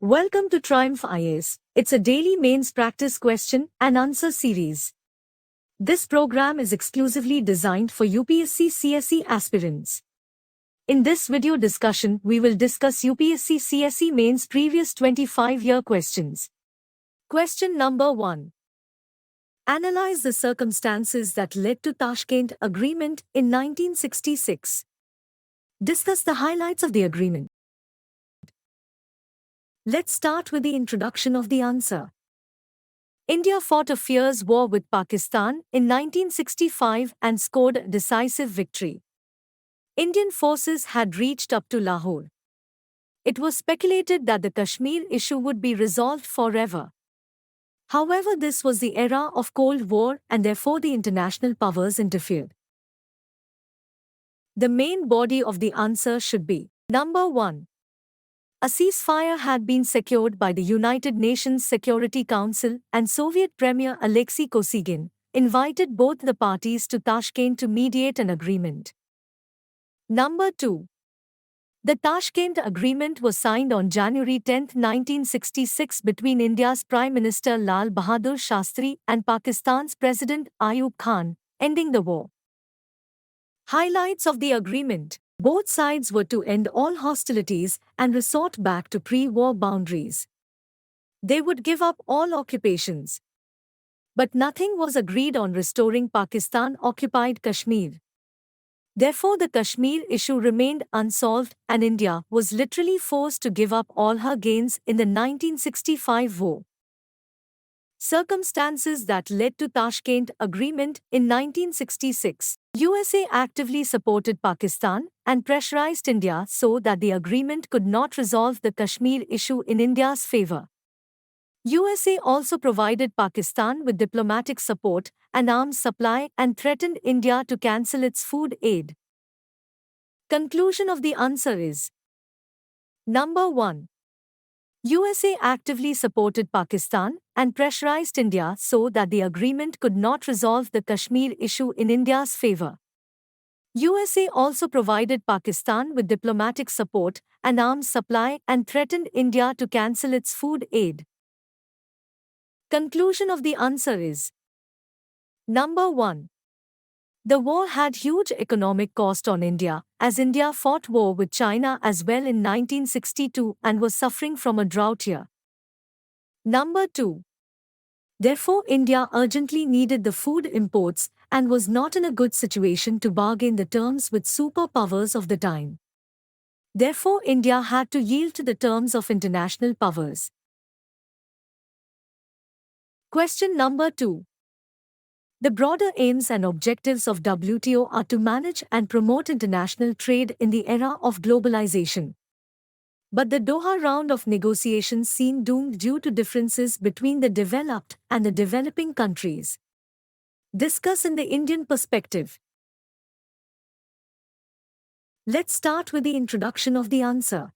Welcome to Triumph IAS. It's a daily mains practice question and answer series. This program is exclusively designed for UPSC CSE aspirants. In this video discussion, we will discuss UPSC CSE mains previous 25-year questions. Question number 1. Analyze the circumstances that led to Tashkent Agreement in 1966. Discuss the highlights of the agreement. Let's start with the introduction of the answer. India fought a fierce war with Pakistan in 1965 and scored a decisive victory. Indian forces had reached up to Lahore. It was speculated that the Kashmir issue would be resolved forever. However, this was the era of Cold War and therefore the international powers interfered. The main body of the answer should be number 1. A ceasefire had been secured by the United Nations Security Council and Soviet Premier Alexei Kosygin invited both the parties to Tashkent to mediate an agreement. Number 2. The Tashkent Agreement was signed on January 10, 1966 between India's Prime Minister Lal Bahadur Shastri and Pakistan's President Ayub Khan, ending the war. Highlights of the agreement. Both sides were to end all hostilities and resort back to pre-war boundaries. They would give up all occupations. But nothing was agreed on restoring Pakistan-occupied Kashmir. Therefore, the Kashmir issue remained unsolved and India was literally forced to give up all her gains in the 1965 war. Circumstances that led to Tashkent Agreement in 1966. USA actively supported Pakistan and pressurized India so that the agreement could not resolve the Kashmir issue in India's favor. USA also provided Pakistan with diplomatic support and arms supply and threatened India to cancel its food aid. Conclusion of the answer is number 1. USA actively supported Pakistan and pressurized India so that the agreement could not resolve the Kashmir issue in India's favor. USA also provided Pakistan with diplomatic support and arms supply and threatened India to cancel its food aid. Conclusion of the answer is number 1. The war had huge economic cost on India, as India fought war with China as well in 1962 and was suffering from a drought year. Number 2. Therefore, India urgently needed the food imports and was not in a good situation to bargain the terms with superpowers of the time. Therefore, India had to yield to the terms of international powers. Question number 2. The broader aims and objectives of WTO are to manage and promote international trade in the era of globalization. But the Doha round of negotiations seemed doomed due to differences between the developed and the developing countries. Discuss in the Indian perspective. Let's start with the introduction of the answer.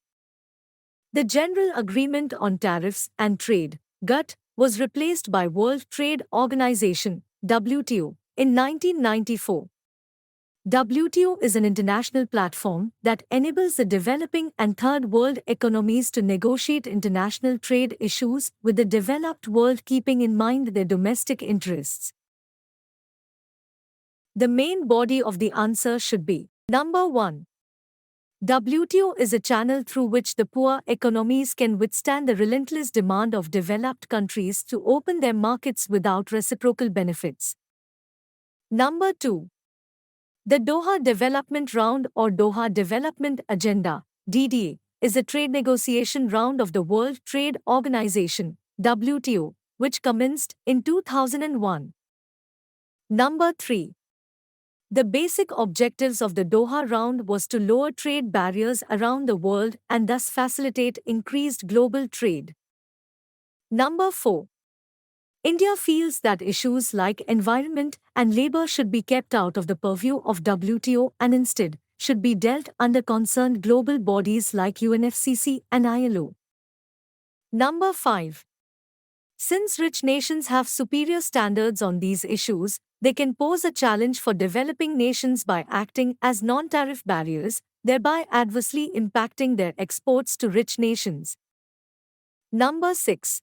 The General Agreement on Tariffs and Trade, GATT, was replaced by World Trade Organization, WTO, in 1994. WTO is an international platform that enables the developing and third world economies to negotiate international trade issues with the developed world keeping in mind their domestic interests. The main body of the answer should be number 1. WTO is a channel through which the poor economies can withstand the relentless demand of developed countries to open their markets without reciprocal benefits. Number 2. The Doha Development Round or Doha Development Agenda, DDA, is a trade negotiation round of the World Trade Organization, WTO, which commenced in 2001. Number 3. The basic objectives of the Doha round was to lower trade barriers around the world and thus facilitate increased global trade. Number 4. India feels that issues like environment and labor should be kept out of the purview of WTO and instead should be dealt under concerned global bodies like UNFCCC and ILO. Number 5. Since rich nations have superior standards on these issues, they can pose a challenge for developing nations by acting as non-tariff barriers, thereby adversely impacting their exports to rich nations. Number 6.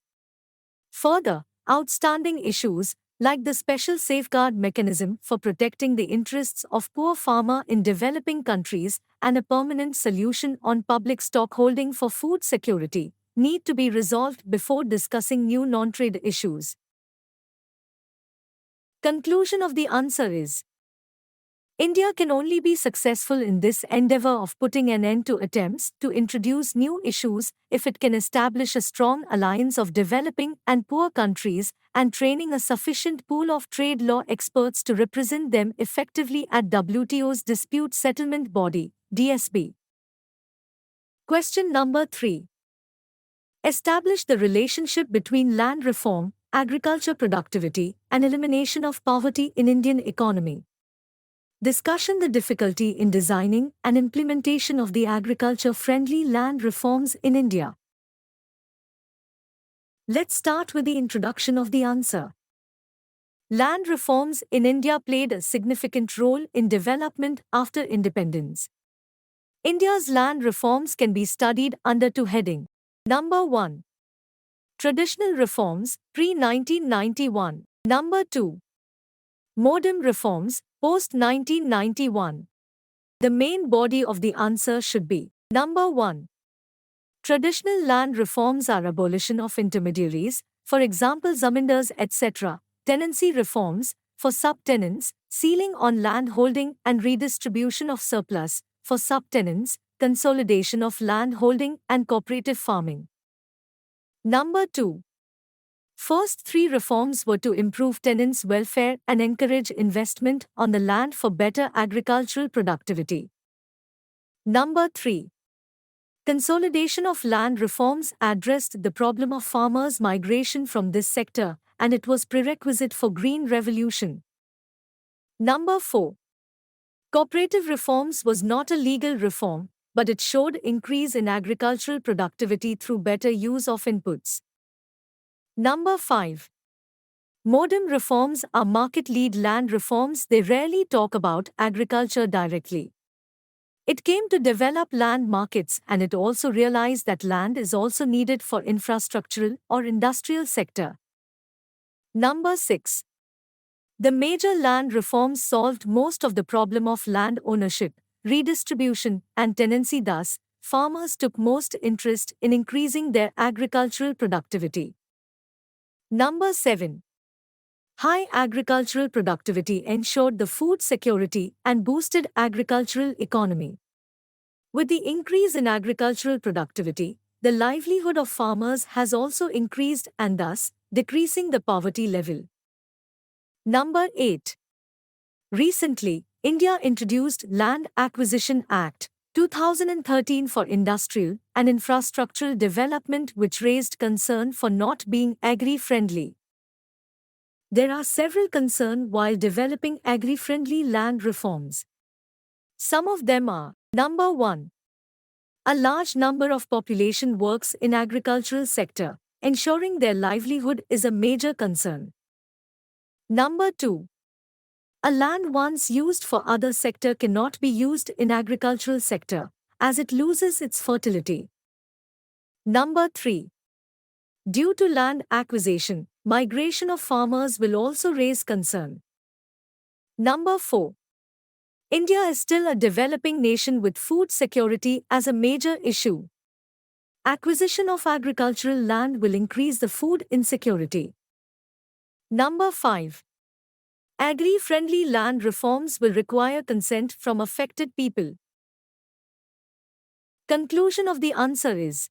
Further, outstanding issues, like the special safeguard mechanism for protecting the interests of poor farmer in developing countries and a permanent solution on public stockholding for food security, need to be resolved before discussing new non-trade issues. Conclusion of the answer is: India can only be successful in this endeavor of putting an end to attempts to introduce new issues if it can establish a strong alliance of developing and poor countries and training a sufficient pool of trade law experts to represent them effectively at WTO's Dispute Settlement Body, DSB. Question number 3. Establish the relationship between land reform, agriculture productivity, and elimination of poverty in Indian economy. Discussion the difficulty in designing and implementation of the agriculture-friendly land reforms in India. Let's start with the introduction of the answer. Land reforms in India played a significant role in development after independence. India's land reforms can be studied under two headings. Number 1. Traditional reforms, pre-1991. Number 2. Modern reforms, post-1991. The main body of the answer should be: Number 1. Traditional land reforms are abolition of intermediaries, for example zamindars etc., tenancy reforms, for subtenants, ceiling on land holding and redistribution of surplus, for subtenants, consolidation of land holding and cooperative farming. Number 2. First three reforms were to improve tenants' welfare and encourage investment on the land for better agricultural productivity. Number 3. Consolidation of land reforms addressed the problem of farmers' migration from this sector, and it was prerequisite for Green Revolution. Number 4. Cooperative reforms was not a legal reform, but it showed increase in agricultural productivity through better use of inputs. Number 5. Modern reforms are market-led land reforms. They rarely talk about agriculture directly. It came to develop land markets, and it also realized that land is also needed for infrastructural or industrial sector. Number 6. The major land reforms solved most of the problem of land ownership, redistribution, and tenancy. Thus, farmers took most interest in increasing their agricultural productivity. Number 7. High agricultural productivity ensured the food security and boosted agricultural economy. With the increase in agricultural productivity, the livelihood of farmers has also increased and thus decreasing the poverty level. Number 8. Recently, India introduced Land Acquisition Act 2013 for industrial and infrastructural development, which raised concern for not being agri-friendly. There are several concerns while developing agri-friendly land reforms. Some of them are: Number 1. A large number of population works in agricultural sector. Ensuring their livelihood is a major concern. Number 2. A land once used for other sector cannot be used in agricultural sector, as it loses its fertility. Number 3. Due to land acquisition, migration of farmers will also raise concern. Number 4. India is still a developing nation with food security as a major issue. Acquisition of agricultural land will increase the food insecurity. Number 5. Agri-friendly land reforms will require consent from affected people. Conclusion of the answer is: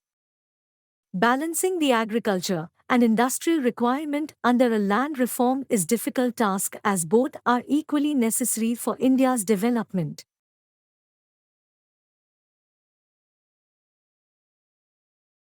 balancing the agriculture and industrial requirement under a land reform is a difficult task, as both are equally necessary for India's development.